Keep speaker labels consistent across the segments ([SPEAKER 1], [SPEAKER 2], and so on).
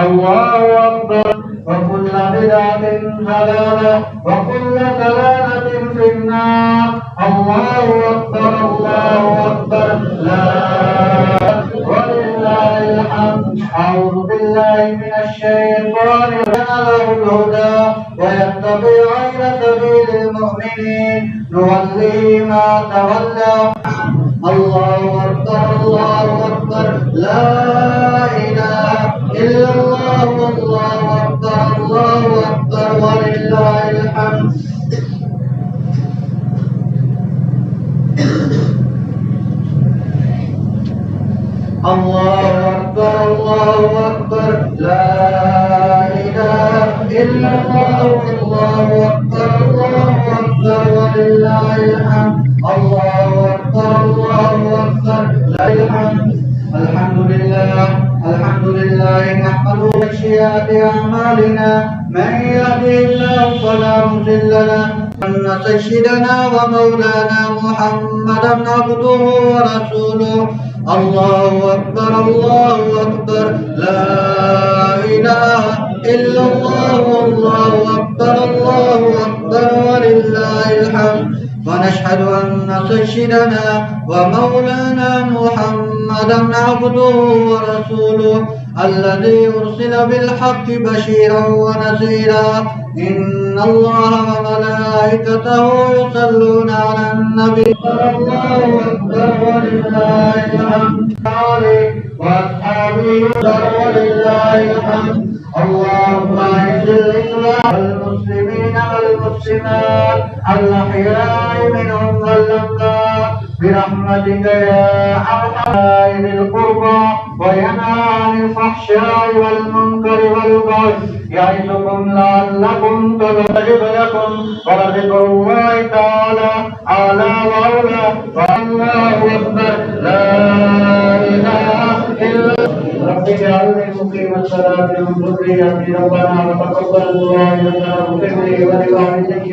[SPEAKER 1] الله أكبر وكل بدعة ضلالة وكل ضلالة في النار. الله أكبر الله أكبر لا ولله الحمد. أعوذ بالله من الشيطان له الهدى ويتبع غير سبيل المؤمنين نوليه ما تولى. الله أكبر الله أكبر لا إله إلا الله والله أكبر الله أكبر ولله الحمد. الله أكبر الله أكبر لا إله إلا الله والله أكبر الله أكبر ولله الحمد. الله أكبر الله أكبر لا الحمد. الحمد لله نحمده بشيئات أعمالنا من يهده الله فلا مضل له أن سيدنا ومولانا محمدا عبده ورسوله. الله أكبر الله أكبر لا إله إلا الله والله أكبر الله أكبر ولله الحمد. ونشهد أن سيدنا ومولانا محمدا عبده ورسوله الذي أرسل بالحق بشيرا ونذيرا. إن الله وملائكته يصلون على النبي. الله أكبر ولله الحمد. وأصحابه ولله الحمد. اللهم أعز الإسلام والمسلمين والمسلمات الأحياء منهم والأموات برحمتك يا أرحم ذي القربى وينهى عن الفحشاء والمنكر والبغي يعظكم لعلكم تغفر لكم ولذكر الله تعالى أعلى وأولى. والله أكبر لا إله إلا رب اجعلني مقيم الصلاة ومن ذريتي ربنا وتقبل دعائي واغفر لي ولوالدي.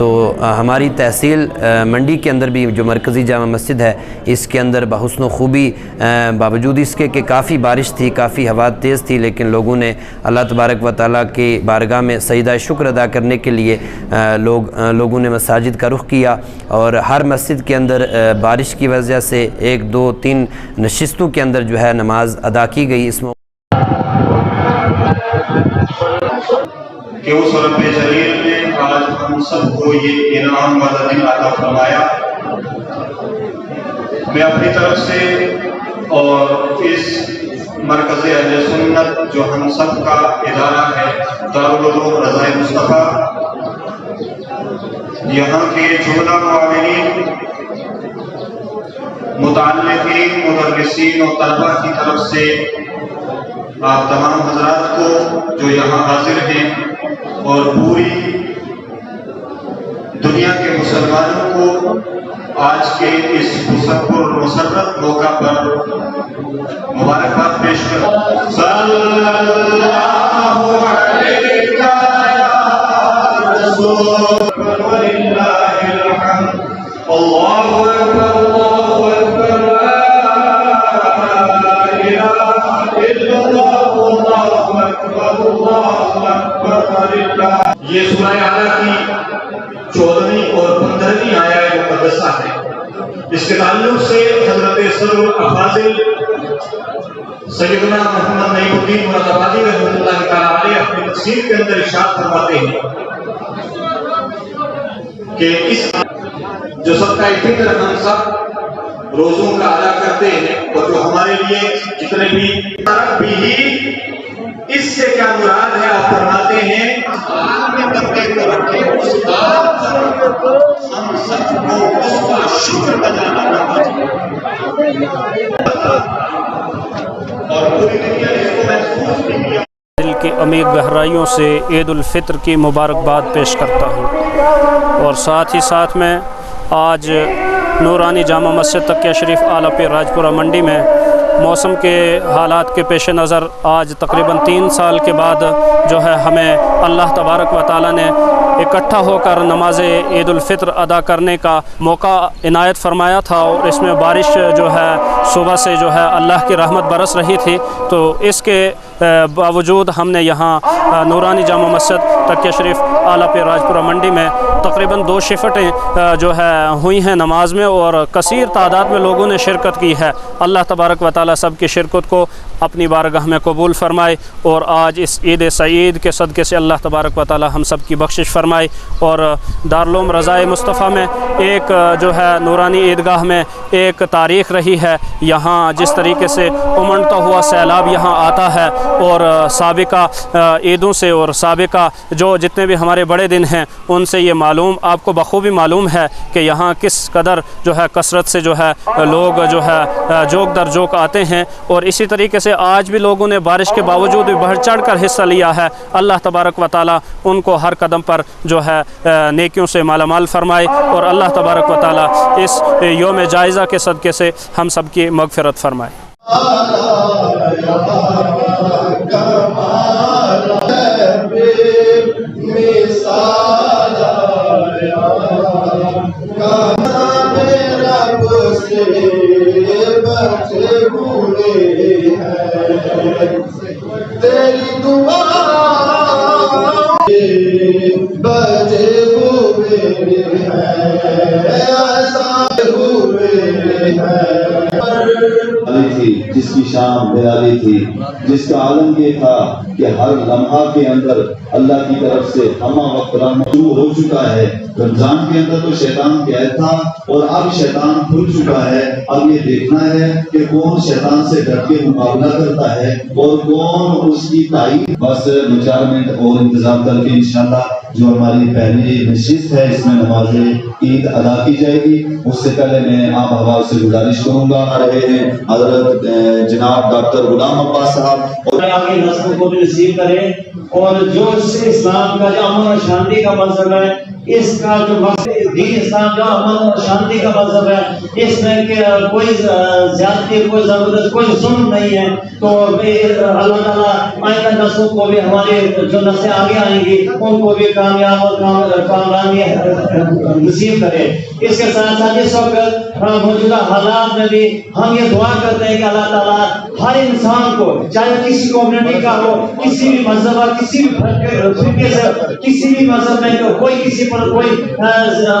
[SPEAKER 2] تو ہماری تحصیل منڈی کے اندر بھی جو مرکزی جامع مسجد ہے اس کے اندر بحسن و خوبی باوجود اس کے کہ کافی بارش تھی، کافی ہوا تیز تھی، لیکن لوگوں نے اللہ تبارک و تعالیٰ کی بارگاہ میں سجدہ شکر ادا کرنے کے لیے لوگوں نے مساجد کا رخ کیا، اور ہر مسجد کے اندر بارش کی وجہ سے 1 2 3 نشستوں کے اندر جو ہے نماز ادا کی گئی۔ اس موقع
[SPEAKER 3] کہ اس رب جلیل نے آج ہم سب کو یہ انعام والا دن عطا فرمایا۔ میں اپنی طرف سے اور اس مرکز اہل سنت جو ہم سب کا ادارہ ہے دارالعلوم رضائے مصطفیٰ، یہاں کے جملہ معاونین، متعلقین، مدرسین اور طلبہ کی طرف سے آپ تمام حضرات کو جو یہاں حاضر ہیں اور پوری دنیا کے مسلمانوں کو آج کے اس مسرت موقع پر مبارکباد پیش کرتا صلی اللہ علیہ رسول وللہ الحمد اللہ اکبر اللہ اکبر لا الہ الا اللہ اللہ اکبر اللہ اکبر۔ یہ سورہ اعلیٰ کی 14ویں اور 15ویں آیت مقدسہ ہے۔ اس کے تعلق سے حضرت سرور الافاضل سیدنا محمد نعیم الدین مرادآبادی رحمۃ اللہ تعالیٰ علیہ اپنی تفسیر کے اندر ارشاد فرماتے ہیں کہ اس جو صدقہ فطر ہم سب روزوں کا ادا کرتے ہیں اور جو ہمارے لیے جتنے بھی اس سے کیا مراد ہے، آپ فرماتے ہیں ہم سب کو اس کا شکر بجانا اور پوری دنیا نے اس کو محسوس بھی کیا۔
[SPEAKER 4] دل کی عمیق گہرائیوں سے عید الفطر کی مبارکباد پیش کرتا ہوں، اور ساتھ ہی ساتھ میں آج نورانی جامع مسجد تقیہ شریف اعلیٰ پیر راجپورہ منڈی میں موسم کے حالات کے پیش نظر آج تقریباً 3 سال کے بعد جو ہے ہمیں اللہ تبارک و تعالیٰ نے اکٹھا ہو کر نماز عید الفطر ادا کرنے کا موقع عنایت فرمایا تھا، اور اس میں بارش جو ہے صبح سے جو ہے اللہ کی رحمت برس رہی تھی، تو اس کے باوجود ہم نے یہاں نورانی جامع مسجد تقیہ شریف اعلیٰ پیر راجپورہ منڈی میں تقریباً 2 شفٹیں جو ہے ہوئی ہیں نماز میں، اور کثیر تعداد میں لوگوں نے شرکت کی ہے۔ اللہ تبارک و تعالیٰ سب کی شرکت کو اپنی بارگاہ میں قبول فرمائے، اور آج اس عید سعید کے صدقے سے اللہ تبارک و تعالیٰ ہم سب کی بخشش فرمائے۔ اور دارالعلوم رضائے مصطفیٰ میں ایک جو ہے نورانی عیدگاہ میں ایک تاریخ رہی ہے، یہاں جس طریقے سے امنڈتا ہوا سیلاب یہاں آتا ہے، اور سابقہ عیدوں سے اور سابقہ جو جتنے بھی ہمارے بڑے دن ہیں ان سے یہ معلوم آپ کو بخوبی معلوم ہے کہ یہاں کس قدر جو ہے کثرت سے جو ہے لوگ جو ہے جوک در جوک آتے ہیں، اور اسی طریقے سے آج بھی لوگوں نے بارش کے باوجود بھی بڑھ چڑھ کر حصہ لیا ہے۔ اللہ تبارک و تعالیٰ ان کو ہر قدم پر جو ہے نیکیوں سے مالا مال فرمائے، اور اللہ تبارک و تعالیٰ اس یوم جائزہ کے صدقے سے ہم سب کی مغفرت فرمائے۔
[SPEAKER 1] تیری دعا بجے ہوئے
[SPEAKER 5] تھی جس کی شان نرالی تھی، جس کا عالم یہ تھا کہ ہر لمحہ کے اندر اللہ کی طرف سے ہمہ وقت رحمت شروع ہو چکا ہے۔ رمضان کے اندر تو شیطان قید تھا اور اب شیطان کھل چکا ہے۔ اب یہ دیکھنا ہے کہ کون شیطان سے ڈٹ کے مقابلہ کرتا ہے اور کون اس کی تائید۔ بس 4 منٹ اور انتظام کر کے انشاءاللہ جو ہماری پہلی نشست ہے اس میں نماز عید ادا کی جائے گی۔ اس سے پہلے میں آپ حوال سے گزارش کروں گا رہے ہیں حضرت جناب ڈاکٹر غلام عباس صاحب، اور
[SPEAKER 6] آگے نسل کو بھی نصیب کرے، اور جو اس سے اسلام کا جو امن و شانتی کا منظر ہے اس کا جو مقصد دین اسلام جو امن اور شانتی کا مذہب ہے، اس میں کہ کوئی زیادتی، کوئی زبردست، کوئی ظلم نہیں ہے، تو اللہ تعالیٰ آئندہ نسلوں کو بھی، ہمارے جو نسلیں آگے آئیں گی ان کو بھی کامیاب اور کامرانی نصیب کرے۔ اس کے ساتھ ساتھ اس وقت موجودہ حالات میں بھی ہم یہ دعا کرتے ہیں کہ اللہ تعالیٰ ہر انسان کو، چاہے کسی کمیونٹی کا ہو، کسی بھی مذہب اور کسی بھی فرقے سے، کسی بھی مذہب میں کوئی کسی پر کوئی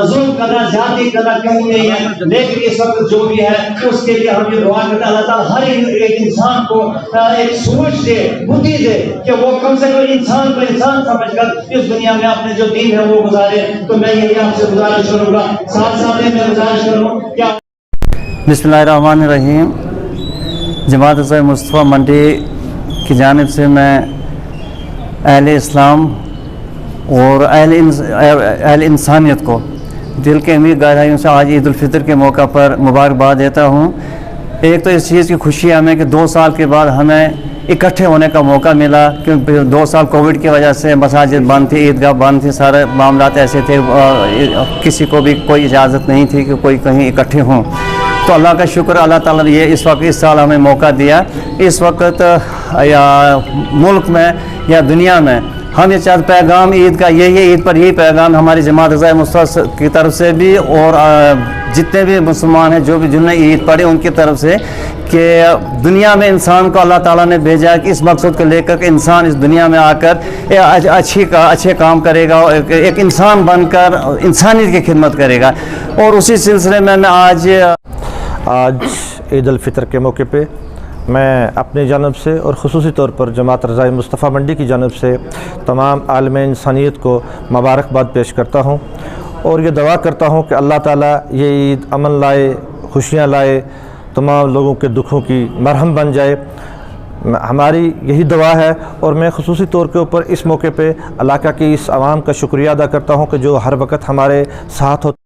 [SPEAKER 6] ظلم کرنا، زیادتی کرنا کہیں نہیں ہے، لیکن اس وقت جو بھی ہے اس کے لیے ہم یہ دعا کرتے ہیں اللہ تعالیٰ ہر ایک انسان کو ایک سوچ دے، بدھی دے کہ وہ کم سے کم انسان کو انسان سمجھ کر اس دنیا میں اپنے جو دین ہے وہ گزارے۔ تو میں یہی آپ سے گزارش کروں گا، ساتھ ساتھ میں گزارش کروں کہ
[SPEAKER 7] بسم اللہ الرحمن الرحیم۔ جماعت اسلامی مصطفیٰ منڈی کی جانب سے میں اہل اسلام اور اہل انسانیت کو دل کے امیر گہرائیوں سے آج عید الفطر کے موقع پر مبارکباد دیتا ہوں۔ ایک تو اس چیز کی خوشی ہمیں کہ 2 سال کے بعد ہمیں اکٹھے ہونے کا موقع ملا، کیونکہ 2 سال کووڈ کی وجہ سے مساجد بند تھی، عیدگاہ بند تھی، سارے معاملات ایسے تھے، کسی کو بھی کوئی اجازت نہیں تھی کہ کوئی کہیں اکٹھے ہوں۔ تو اللہ کا شکر، اللہ تعالیٰ نے یہ اس سال ہمیں موقع دیا۔ اس وقت یا ملک میں یا دنیا میں ہم یہ چاہتے پیغام عید کا یہی ہے، عید پر یہی پیغام ہماری جماعت اسلامی مصطفیٰ کی طرف سے بھی اور جتنے بھی مسلمان ہیں جو بھی جنہوں نے عید پڑھی ان کی طرف سے، کہ دنیا میں انسان کو اللہ تعالیٰ نے بھیجا کہ اس مقصد کو لے کر کہ انسان اس دنیا میں آ کر اچھے کام کرے گا، ایک انسان بن کر انسانیت کی خدمت کرے گا۔ اور اسی سلسلے میں آج
[SPEAKER 8] عید الفطر کے موقع پہ میں اپنی جانب سے اور خصوصی طور پر جماعت رضائی مصطفیٰ منڈی کی جانب سے تمام عالم انسانیت کو مبارکباد پیش کرتا ہوں اور یہ دعا کرتا ہوں کہ اللہ تعالیٰ یہ عید امن لائے، خوشیاں لائے، تمام لوگوں کے دکھوں کی مرہم بن جائے، ہماری یہی دعا ہے۔ اور میں خصوصی طور کے اوپر اس موقع پہ علاقہ کی اس عوام کا شکریہ ادا کرتا ہوں کہ جو ہر وقت ہمارے ساتھ ہوتے